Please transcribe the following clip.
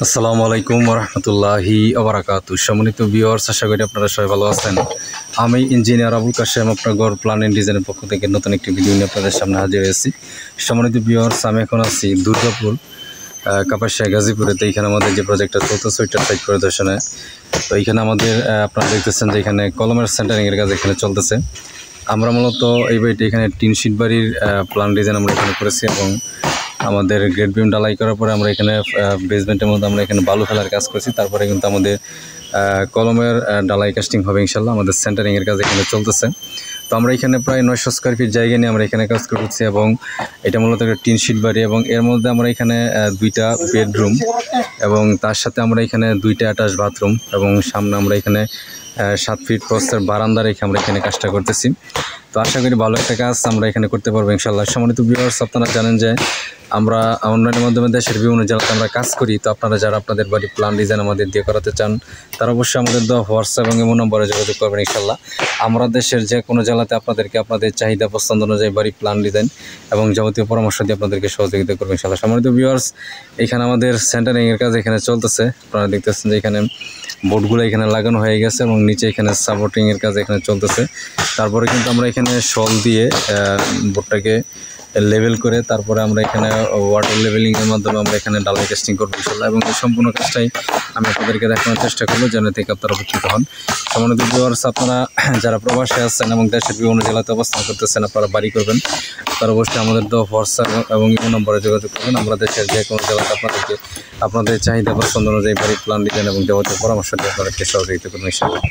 আসসালামু আলাইকুম রহমতুল্লাহি আবরাকাতু। সম্মানিত ভিউয়ার্স, আশা করি আপনারা সবাই ভালো আছেন। আমি ইঞ্জিনিয়ার আবুল কাশেম, আপনার ঘর প্ল্যান এন্ড ডিজাইনের পক্ষ থেকে নতুন একটি ভিডিও নিয়ে আপনাদের সামনে হাজির হয়েছি। সম্মানিত ভিউয়ার্স, আমি এখন আছি দুর্গাপুর কাপাসিয়া গাজীপুরে। তো এইখানে আমাদের যে প্রজেক্টটা চলতেছে ওইটার সাইট পরিদর্শনে। তো এইখানে আমাদের আপনারা দেখতেছেন যে এখানে কলমের সেন্টারিংয়ের কাজ এখানে চলতেছে। আমরা মূলত এই বাড়িটি এখানে টিন শিট বাড়ির প্ল্যান ডিজাইন আমরা এখানে করেছি এবং আমাদের গ্রেড বিম ডালাই করার পরে আমরা এখানে বেসমেন্টের মধ্যে আমরা এখানে বালু ফেলার কাজ করছি। তারপরে কিন্তু আমাদের কলমের ডালাই কাস্টিং হবে ইনশাল্লাহ। আমাদের সেন্টারিংয়ের কাজ এখানে চলতেছে। তো আমরা এখানে প্রায় 900 স্কোয়ার ফিট জায়গা নিয়ে আমরা এখানে কাজ করছি এবং এটা মূলত একটা টিন শিট বাড়ি এবং এর মধ্যে আমরা এখানে 2টা বেডরুম এবং তার সাথে আমরা এখানে 2টা অ্যাটাচ বাথরুম এবং সামনে আমরা এখানে 7 ফিট প্রস্থের বারান্দা রেখে আমরা এখানে কাজটা করতেছি। তো আশা করি ভালো একটা কাজ আমরা এখানে করতে পারবো ইনশাল্লাহ। সম্মানিত ভিউয়ার্স, আপনারা জানেন যে আমরা অনলাইনের মাধ্যমে দেশের বিভিন্ন জেলাতে আমরা কাজ করি। তো আপনারা যারা আপনাদের বাড়ি প্ল্যান ডিজাইন আমাদের দিয়ে করাতে চান তারা অবশ্যই আমাদের হোয়াটসঅ্যাপ এবং ইমো নম্বরে যোগাযোগ করবেন ইনশাল্লাহ। আমরা দেশের যে কোনো জেলাতে আপনাদেরকে আপনাদের চাহিদা পছন্দ অনুযায়ী বাড়ি প্ল্যান ডিজাইন এবং যাবতীয় পরামর্শ দিয়ে আপনাদেরকে সহযোগিতা করবেন ইনশাল্লাহ। সম্মানিত ভিউয়ার্স, এখানে আমাদের সেন্টারিংয়ের কাজ এখানে চলতেছে। আপনারা দেখতেছেন যে এখানে বোর্ডগুলো এখানে লাগানো হয়ে গেছে এবং নিচে এখানে সাপোর্টিংয়ের কাজ এখানে চলতেছে। তারপরে কিন্তু আমরা এখানে শল দিয়ে বোর্ডটাকে লেভেল করে তারপরে আমরা এখানে ওয়াটার লেভেলিংয়ের মাধ্যমে আমরা এখানে ডালাই টেস্টিং করবো ইনশাল্লাহ। এবং এই সম্পূর্ণ কাজটাই আমি আপনাদেরকে দেখানোর চেষ্টা করবো যেন থেকে আপনারা উপকৃত হন। সম্মানিত ভিউয়ার্স, আপনারা যারা প্রবাসে আসছেন এবং দেশের বিভিন্ন জেলাতে অবস্থান করতেছেন, আপনারা বাড়ি করবেন, তারা অবশ্যই আমাদের হোয়াটসঅ্যাপ এবং ইমো নম্বরে যোগাযোগ করবেন। আমরা দেশের যে কোনো জেলাতে আপনাদেরকে আপনাদের চাহিদা পছন্দ অনুযায়ী বাড়ি প্ল্যান ডিজাইন এবং যাবতীয় পরামর্শ দিয়ে আপনাদেরকে সহযোগিতা করবেন ইনশাল্লাহ।